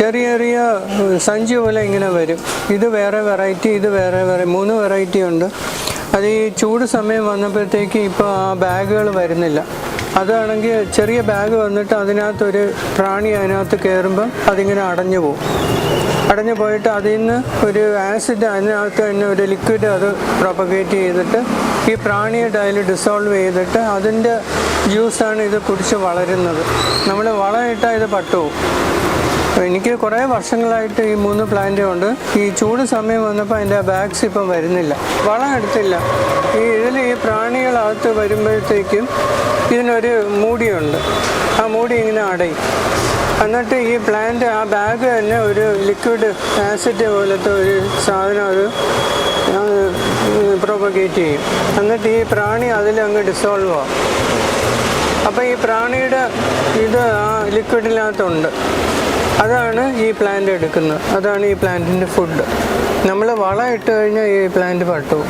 ചെറിയ ചെറിയ സഞ്ചി പോലെ ഇങ്ങനെ വരും. ഇത് വേറെ വെറൈറ്റി, ഇത് വേറെ 3 വെറൈറ്റി ഉണ്ട്. അത് ഈ ചൂട് സമയം വന്നപ്പോഴത്തേക്ക് ഇപ്പോൾ ആ ബാഗുകൾ വരുന്നില്ല. അതാണെങ്കിൽ ചെറിയ ബാഗ് വന്നിട്ട് അതിനകത്തൊരു പ്രാണി അതിനകത്ത് കയറുമ്പം അതിങ്ങനെ അടഞ്ഞു പോകും. അടഞ്ഞു പോയിട്ട് അതിൽ നിന്ന് ഒരു ആസിഡ് അതിനകത്ത് തന്നെ ഒരു ലിക്വിഡ് അത് പ്രൊപ്പഗേറ്റ് ചെയ്തിട്ട് ഈ പ്രാണിയുടെ അതിൽ ഡിസോൾവ് ചെയ്തിട്ട് അതിൻ്റെ ജ്യൂസാണ് ഇത് കുടിച്ച് വളരുന്നത്. നമ്മൾ വളമിട്ടാൽ ഇത് പട്ടുപോകും. എനിക്ക് കുറേ വർഷങ്ങളായിട്ട് ഈ 3 പ്ലാന്റും ഉണ്ട്. ഈ ചൂട് സമയം വന്നപ്പോൾ അതിൻ്റെ ബാഗ്സ് ഇപ്പം വരുന്നില്ല, വളം എടുത്തില്ല. ഇതിൽ ഈ പ്രാണികളകത്ത് വരുമ്പോഴത്തേക്കും ഇതിനൊരു മൂടിയുണ്ട്. ആ മൂടി ഇങ്ങനെ അടയും. എന്നിട്ട് ഈ പ്ലാന്റ് ആ ബാഗ് തന്നെ ഒരു ലിക്വിഡ് ആസിഡ് പോലത്തെ ഒരു സാധനം അത് പ്രൊപ്പഗേറ്റ് ചെയ്യും. എന്നിട്ട് ഈ പ്രാണി അതിലങ്ങ് ഡിസോൾവ് ആവും. അപ്പോൾ ഈ പ്രാണിയുടെ ഇത് ആ ലിക്വിഡിനകത്തുണ്ട്. അതാണ് ഈ പ്ലാന്റ് എടുക്കുന്നത്. അതാണ് ഈ പ്ലാന്റിൻ്റെ ഫുഡ്. നമ്മൾ വളം ഇട്ട് കഴിഞ്ഞാൽ ഈ പ്ലാന്റ് പട്ടുപോകും.